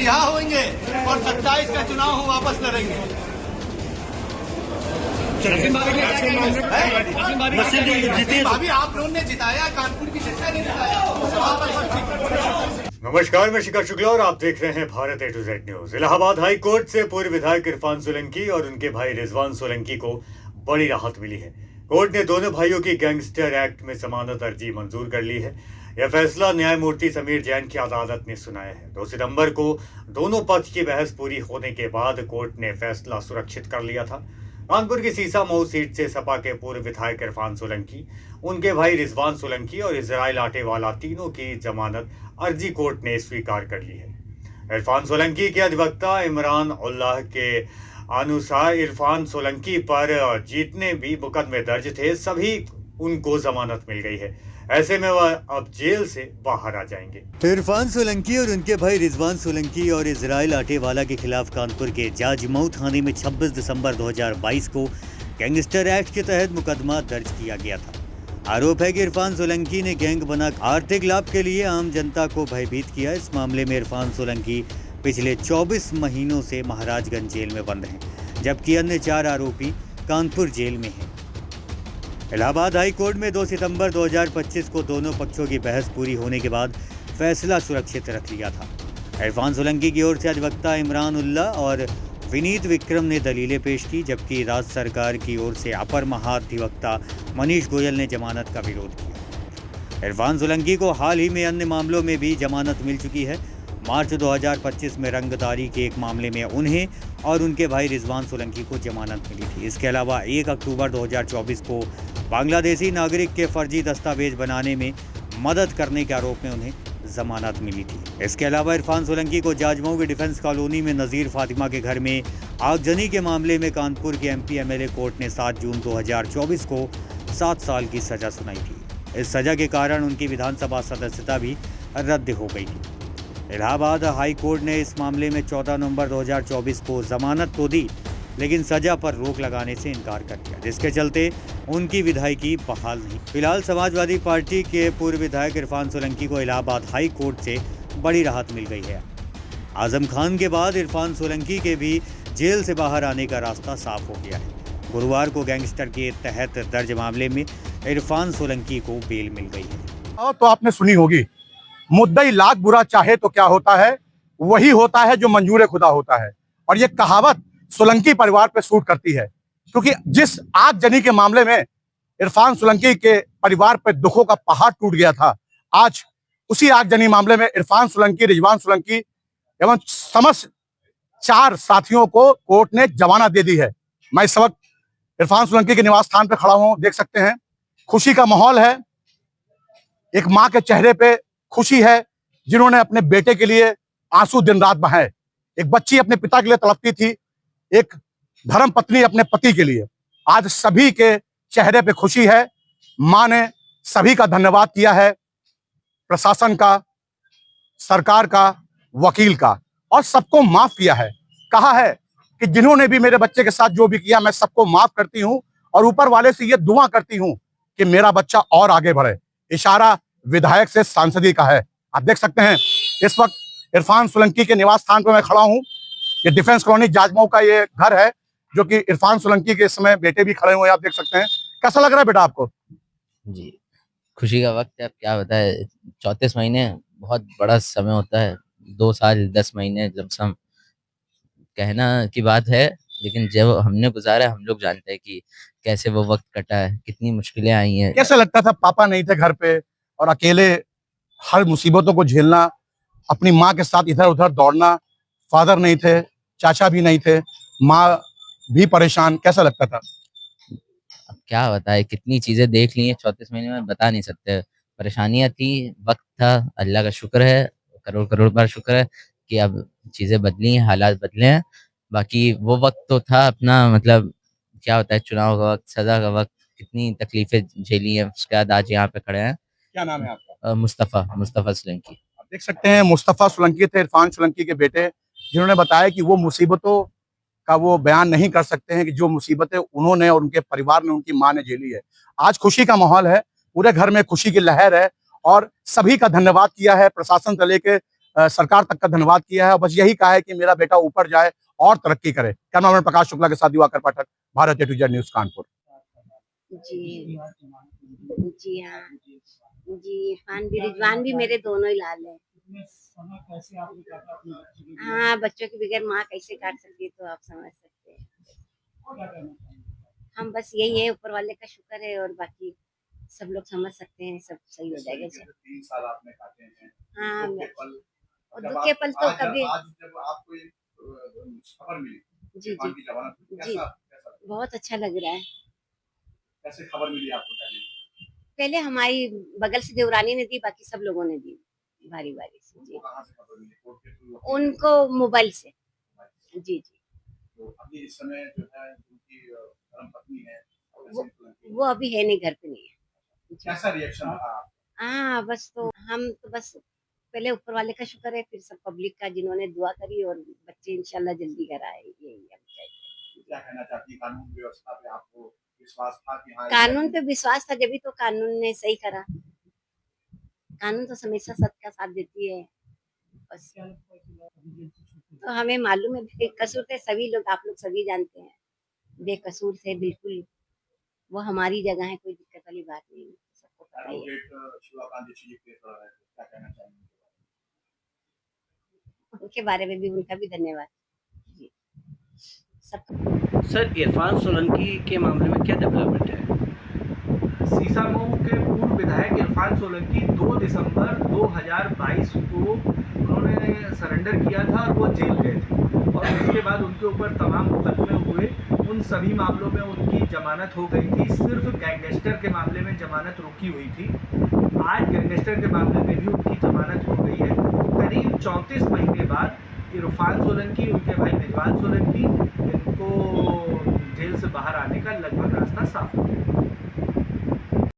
रिहा होंगे और 27 का चुनाव हम वापस लड़ेंगे। भाभी आप लोगों ने जिताया, कानपुर की जनता ने जिताया। नमस्कार, मैं शिखर शुक्ला और आप देख रहे हैं Bharat A to Z news. Allahabad high court से पूर्व विधायक इरफान सोलंकी और उनके भाई रिजवान सोलंकी को बड़ी राहत मिली है। कोर्ट ने दोनों भाइयों की गैंगस्टर एक्ट में जमानत अर्जी मंजूर कर ली है। यह फैसला न्यायमूर्ति समीर जैन की अदालत ने सुनाया है। 2 सितंबर को दोनों पक्ष की बहस पूरी होने के बाद कोर्ट ने फैसला सुरक्षित कर लिया था। कानपुर की सीसा मऊ सीट से सपा के पूर्व विधायक इरफान सोलंकी, उनके भाई रिजवान सोलंकी और इजराइल आटेवाला तीनों की जमानत अर्जी कोर्ट ने स्वीकार कर ली है। इरफान सोलंकी के अधिवक्ता इमरान उल्लाह के अनुसार इरफान सोलंकी पर जितने भी मुकदमे दर्ज थे सभी उनको जमानत मिल गई है। ऐसे में वह अब जेल से बाहर आ जाएंगे। इरफान सोलंकी और उनके भाई रिजवान सोलंकी और इजराइल आटेवाला के खिलाफ कानपुर के जाजमऊ थाने में 26 दिसंबर 2022 को गैंगस्टर एक्ट के तहत मुकदमा दर्ज किया गया था। आरोप है कि इरफान सोलंकी ने गैंग बना आर्थिक लाभ के लिए आम जनता को भयभीत किया। इस मामले में इरफान सोलंकी पिछले 24 महीनों से महाराजगंज जेल में बंद हैं, जबकि अन्य 4 आरोपी कानपुर जेल में हैं। इलाहाबाद हाई कोर्ट में 2 सितंबर 2025 को दोनों पक्षों की बहस पूरी होने के बाद फैसला सुरक्षित रख लिया था। इरफान सोलंकी की ओर से अधिवक्ता इमरान उल्लाह और विनीत विक्रम ने दलीलें पेश की, जबकि राज्य सरकार की ओर से अपर महाधिवक्ता मनीष गोयल ने जमानत का विरोध किया। इरफान सोलंकी को हाल ही में अन्य मामलों में भी जमानत मिल चुकी है। मार्च 2025 में रंगदारी के एक मामले में उन्हें और उनके भाई रिजवान सोलंकी को जमानत मिली थी। इसके अलावा 1 अक्टूबर 2024 को बांग्लादेशी नागरिक के फर्जी दस्तावेज बनाने में मदद करने के आरोप में उन्हें जमानत मिली थी। इसके अलावा इरफान सोलंकी को जाजमऊ की डिफेंस कॉलोनी में नज़ीर फातिमा के घर में आगजनी के मामले में कानपुर के MP MLA कोर्ट ने 7 जून 2024 को 7 साल की सजा सुनाई थी। इस सजा के कारण उनकी विधानसभा सदस्यता भी रद्द हो गई थी। इलाहाबाद हाई कोर्ट ने इस मामले में 14 नवंबर 2024 को जमानत तो दी, लेकिन सजा पर रोक लगाने से इनकार कर दिया, जिसके चलते उनकी विधायकी बहाल नहीं। फिलहाल समाजवादी पार्टी के पूर्व विधायक इरफान सोलंकी को इलाहाबाद हाई कोर्ट से बड़ी राहत मिल गई है। आजम खान के बाद इरफान सोलंकी के भी जेल से बाहर आने का रास्ता साफ हो गया है। गुरुवार को गैंगस्टर के तहत दर्ज मामले में इरफान सोलंकी को बेल मिल गई है। तो आपने सुनी होगी, मुद्दई लाख बुरा चाहे तो क्या होता है, वही होता है जो मंजूर खुदा होता है। और ये कहावत सोलंकी परिवार पे सूट करती है, क्योंकि जिस आगजनी के मामले में इरफान सोलंकी के परिवार पे दुखों का पहाड़ टूट गया था, आज उसी आगजनी मामले में इरफान सोलंकी, रिजवान सोलंकी एवं समस्त 4 साथियों को कोर्ट ने जमानत दे दी है। मैं इस वक्त इरफान सोलंकी के निवास स्थान पर खड़ा हूं, देख सकते हैं खुशी का माहौल है। एक माँ के चेहरे पे खुशी है, जिन्होंने अपने बेटे के लिए आंसू दिन रात बहाए। एक बच्ची अपने पिता के लिए तड़पती थी, एक धर्म पत्नी अपने पति के लिए। आज सभी के चेहरे पे खुशी है। मां ने सभी का धन्यवाद किया है, प्रशासन का, सरकार का, वकील का, और सबको माफ किया है। कहा है कि जिन्होंने भी मेरे बच्चे के साथ जो भी किया, मैं सबको माफ करती हूं और ऊपर वाले से ये दुआ करती हूं कि मेरा बच्चा और आगे बढ़े। इशारा विधायक से सांसदी का है। आप देख सकते हैं इस वक्त इरफान सोलंकी के निवास स्थान पर मैं खड़ा हूं। ये डिफेंस कॉलोनी जाजमऊ का ये घर है, जो कि इरफान सोलंकी के इस समय बेटे भी खड़े हुए हैं, आप देख सकते हैं। कैसा लग रहा है बेटा आपको? जी, खुशी का वक्त है। अब क्या बताए, 34 महीने बहुत बड़ा समय होता है। 2 साल 10 महीने लमसम कहना की बात है, लेकिन जब हमने गुजारा, हम लोग जानते हैं कि कैसे वो वक्त कटा है, कितनी मुश्किलें आई हैं। कैसा लगता था पापा नहीं थे घर पे और अकेले हर मुसीबतों को झेलना, अपनी माँ के साथ इधर उधर दौड़ना, फादर नहीं थे, चाचा भी नहीं थे, माँ भी परेशान, कैसा लगता था? अब क्या बताए, कितनी चीजें देख ली हैं 34 महीने में, बता नहीं सकते। परेशानियां थी, वक्त था, अल्लाह का शुक्र है, करोड़ करोड़ बार शुक्र है कि अब चीजें बदली हैं, हालात बदले हैं। बाकी वो वक्त तो था अपना, मतलब क्या होता है, चुनाव का वक्त, सजा का वक्त, कितनी तकलीफें झेली हैं, उसके बाद आज यहाँ पे खड़े हैं। क्या नाम है आपका? मुस्तफ़ा सोलंकी। आप देख सकते हैं मुस्तफ़ा सोलंकी थे इरफान सोलंकी के बेटे, जिन्होंने बताया कि वो मुसीबतों का वो बयान नहीं कर सकते हैं कि जो मुसीबतें उन्होंने और उनके परिवार ने, उनकी मां ने झेली है। आज खुशी का माहौल है, पूरे घर में खुशी की लहर है और सभी का धन्यवाद किया है, प्रशासन से लेके सरकार तक का धन्यवाद किया है और बस यही कहा है कि मेरा बेटा ऊपर जाए और तरक्की करे। कैमरामैन प्रकाश शुक्ला के साथ दिवाकर पाठक, भारत ए टू जेड न्यूज, कानपुर। जी जी हाँ जी, रिजवान भी मेरे दोनों ही लाल है। हाँ, बच्चों के बगैर माँ कैसे काट सकती है, तो आप समझ सकते हैं। हम बस यही है, ऊपर वाले का शुक्र है, और बाकी सब लोग समझ सकते हैं, सब सही हो जाएगा। 3 साल आपने काटे हैं। हाँ, दुख के पल, और दुख के पल तो कभी। आज जब आपको ये खबर मिली जी इरफान की जमानत, जी, कैसा बहुत अच्छा लग रहा है। कैसे खबर मिली आपको? पहले हमारी बगल से देवरानी ने दी, बाकी सब लोगों ने दी बारी बारी से। जी, कहाँ से खबर मिली? कोर्ट के थ्रू? उनको मोबाइल से। जी जी। तो अभी इस समय जो है उनकी धर्मपत्नी है, वो अभी है नहीं, घर पे नहीं है। कैसा रिएक्शन रहा? हाँ, बस तो हम तो बस पहले ऊपर वाले का शुक्र है, फिर सब पब्लिक का जिन्होंने दुआ करी, और बच्चे इंशाल्लाह जल्दी घर आए, यही हम चाहिए। क्या कहना चाहती? कानून व्यवस्था पे आपको विश्वास था कि हाँ, कानून पे विश्वास था, जब भी तो कानून ने सही करा। कानून तो हमेशा सबका साथ देती है। बस तो हमें मालूम है बेकसूर थे सभी लोग, आप लोग सभी जानते हैं, बेकसूर से बिल्कुल। वो हमारी जगह है, कोई दिक्कत वाली बात नहीं, सबको पता ही है। क्या कहना चाहेंगे उनके बारे में भी उनका भी धन्यवाद जी। सर, इरफान सोलंकी के मामले में क्या डेवलपमेंट है? सीसामऊ के पूर्व विधायक इरफान सोलंकी 2 दिसंबर 2022 को उन्होंने सरेंडर किया था और वो जेल गए थे, और उसके बाद उनके ऊपर तमाम मुकदमे हुए। उन सभी मामलों में उनकी जमानत हो गई थी, सिर्फ गैंगस्टर के मामले में जमानत रुकी हुई थी। आज गैंगस्टर के मामले में भी उनकी जमानत हो गई है। करीब 34 महीने बाद इरफान सोलंकी, उनके भाई रिजवान सोलंकी, इनको जेल से बाहर आने का लगभग रास्ता साफ